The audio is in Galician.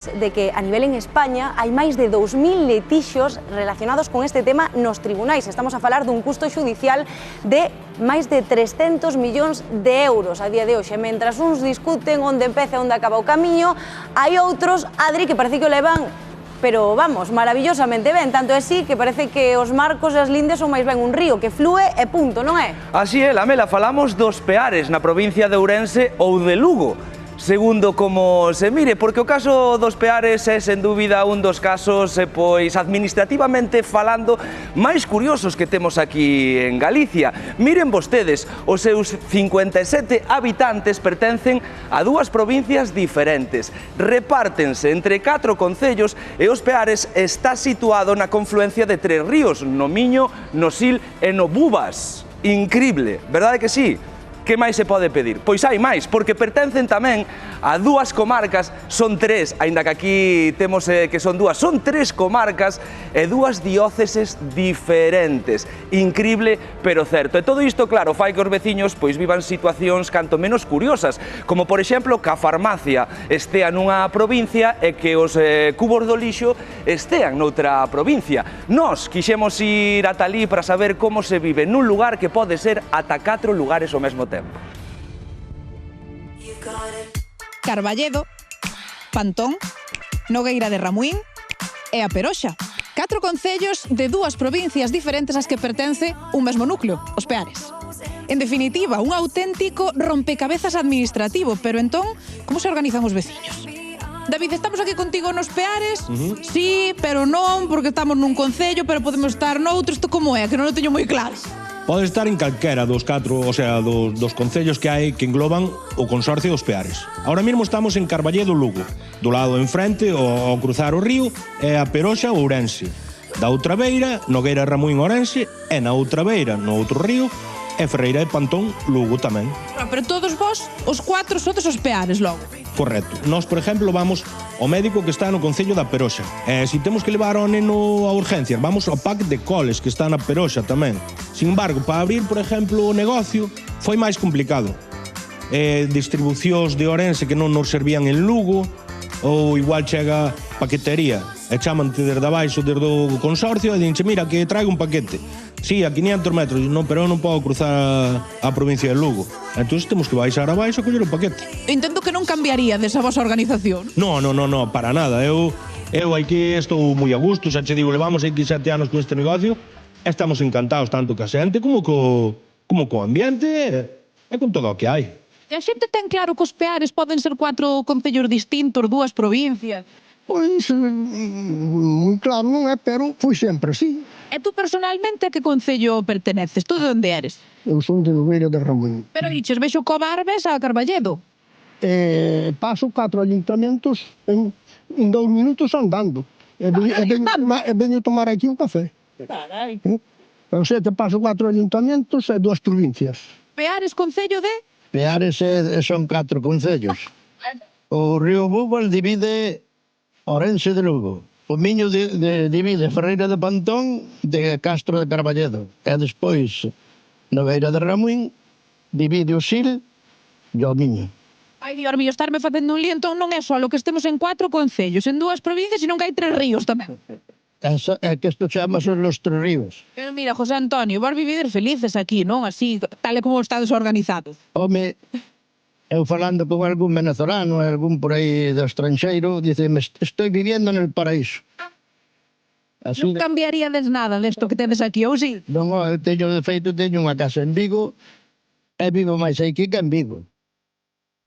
de que a nivel en España hai máis de 2000 litixios relacionados con este tema nos tribunais. Estamos a falar dun custo xudicial de máis de 300 millóns de euros a día de hoxe. Mentras uns discuten onde empeza e onde acaba o camiño, hai outros, Adri, que parece que o levan, pero vamos, maravillosamente ben, tanto é así que parece que os marcos e as lindes son máis ben un río, que flúe e punto, non é? Así é, Lamela, falamos dos Peares na provincia de Ourense ou de Lugo, segundo como se mire, porque o caso dos Peares é, sen dúbida, un dos casos, pois, administrativamente falando, máis curiosos que temos aquí en Galicia. Miren vostedes, os seus 57 habitantes pertencen a dúas provincias diferentes. Repártense entre 4 concellos e os Peares está situado na confluencia de 3 ríos, no Miño, no Sil e no Bubas. Incrible, verdade que sí? Que máis se pode pedir? Pois hai máis, porque pertencen tamén a dúas comarcas, son 3, aínda que aquí temos que son 2, son 3 comarcas e 2 dióceses diferentes. Incrible, pero certo. E todo isto, claro, fai que os veciños pois vivan situacións canto menos curiosas, como por exemplo que a farmacia estea nunha provincia e que os cubos do lixo estean noutra provincia. Nós quixemos ir ata ali para saber como se vive nun lugar que pode ser ata 4 lugares ao mesmo tempo. Carballedo, Pantón, Nogueira de Ramuín e A Peroxa. 4 concellos de 2 provincias diferentes ás que pertence un mesmo núcleo, os Peares. En definitiva, un auténtico rompecabezas administrativo, pero entón, como se organizan os veciños? David, estamos aquí contigo nos Peares? Sí, pero non, porque estamos nun concello, pero podemos estar noutro. Isto como é? Que non o teño moi claro. Pode estar en calquera dos 4, o sea, dos concellos que hai que engloban o consorcio dos Peares. Ahora mesmo estamos en Carballedo, Lugo. Do lado enfrente, ao cruzar o río, é A Peroxa, Ourense. Da outra beira, Nogueira de Ramuín, Ourense, e na outra beira, no outro río, é Ferreira de Pantón, Lugo tamén. Pero todos vos, os 4 sodes os Peares logo. Correcto. Nós, por exemplo, vamos ao médico que está no concello da Peroxa. E se temos que levar ao neno a urgencias, vamos ao PAC de coles, que está na Peroxa tamén. Sin embargo, para abrir, por exemplo, o negocio, foi máis complicado. Distribucións de Ourense que non nos servían en Lugo, ou igual chega paquetería e chamante desde abaixo, desde o consorcio, e dinche, mira, que traigo un paquete. Sí, a 500 metros, non, pero eu non podo cruzar a provincia de Lugo. Entón temos que baixar abaixo a coller o paquete. Entendo que non cambiaría desa vosa organización. No, para nada. Eu aquí estou moi a gusto, xa che digo, levamos aquí 7 anos con este negocio, e estamos encantados tanto ca xente como co ambiente e con todo o que hai. E a xente ten claro que os Peares poden ser 4 concellos distintos, 2 provincias? Pois, moi claro non é, pero foi sempre así. E tú personalmente a que concello perteneces? Tú de onde eres? Eu son de Nogueira de Ramuín. Pero diches, vexo co Barbes a Carballedo. Paso 4 ayuntamentos en 2 minutos andando. E veño tomar aquí un café. Carai. O sea, te paso 4 ayuntamentos e 2 provincias. Peares, concello de? Peares son 4 concellos. O río Bubas divide Ourense de Lugo. O Miño divide Ferreira de Pantón de Castro de Carballedo. E despois, Nogueira de Ramuín divide o Sil e o Miño. Ai, Dios mío, estarme facendo un lío, entón non é só que estemos en 4 concellos, en 2 provincias, senón que hai 3 ríos tamén. É que isto chama son los 3 ríos. Pero mira, José Antonio, vos vivides felices aquí, non? Así, tal e como estades organizados. Home, eu falando con algún venezolano, algún por aí do estranxeiro, diceme, estoy viviendo en el paraíso. Así Non cambiaríades nada desto que tedes aquí, ou si? Non, eu teño, de feito, teño unha casa en Vigo e vivo máis aquí que en Vigo.